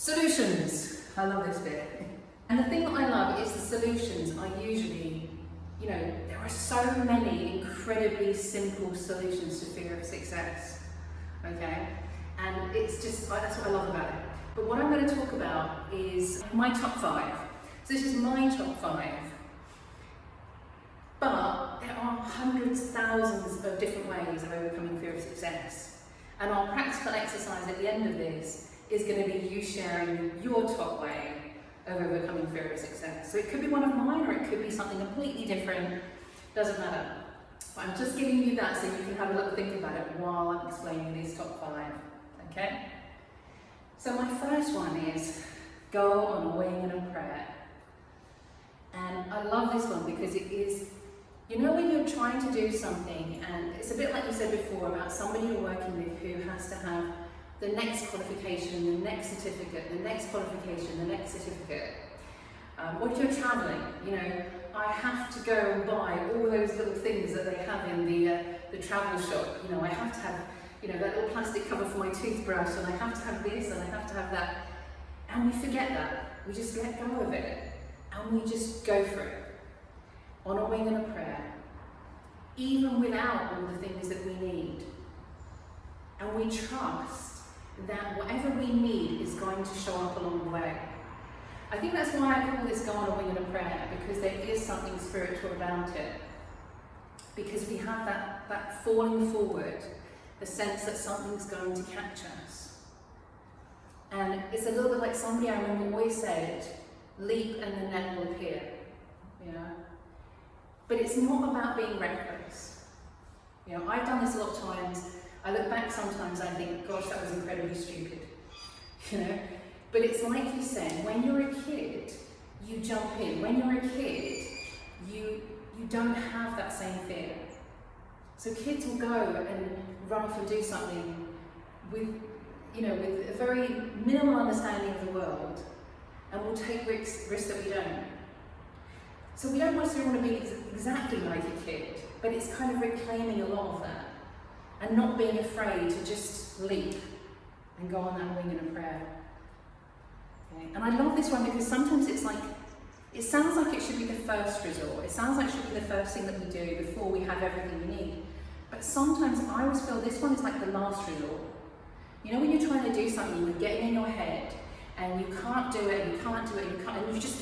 Solutions. I love this bit. And the thing that I love is the solutions are usually, there are so many incredibly simple solutions to fear of success. Okay? And it's just, that's what I love about it. But what I'm going to talk about is my top 5. So this is my top 5. But there are hundreds, thousands of different ways of overcoming fear of success. And our practical exercise at the end of this is going to be you sharing your top way of overcoming fear of success. So it could be one of mine, or it could be something completely different, doesn't matter. But I'm just giving you that so you can have a little think about it while I'm explaining these top 5, okay? So my first one is go on a wing and a prayer. And I love this one because it is, when you're trying to do something, and it's a bit like you said before about somebody you're working with who has to have the next qualification, the next certificate, the next qualification, the next certificate. Or if you're travelling, I have to go and buy all those little things that they have in the travel shop. I have to have, that little plastic cover for my toothbrush, and I have to have this, and I have to have that. And we forget that. We just let go of it, and we just go for it. On a wing and a prayer, even without all the things that we need. And we trust that whatever we need is going to show up along the way. I think that's why I call this go on a wing and a prayer, because there is something spiritual about it. Because we have that falling forward, the sense that something's going to catch us. And it's a little bit like somebody I remember always said, leap and the net will appear. But it's not about being reckless. I've done this a lot of times. I look back sometimes and I think, gosh, that was incredibly stupid. But it's like you said, when you're a kid, you jump in. When you're a kid, you don't have that same fear. So kids will go and run off and do something with a very minimal understanding of the world, and will take risks that we don't. So we don't necessarily want to be exactly like a kid, but it's kind of reclaiming a lot of that and not being afraid to just leap and go on that wing in a prayer. Okay? And I love this one because sometimes it sounds like it should be the first resort. It sounds like it should be the first thing that we do before we have everything we need. But sometimes I always feel this one is like the last resort. When you're trying to do something, you're getting in your head, and you can't do it, and you can't do it, and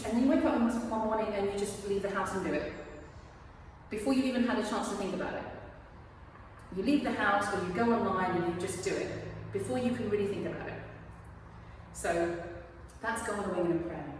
then you wake up one morning and you just leave the house and do it. Before you've even had a chance to think about it. You leave the house, or you go online and you just do it, before you can really think about it. So, that's go on a wing and a prayer.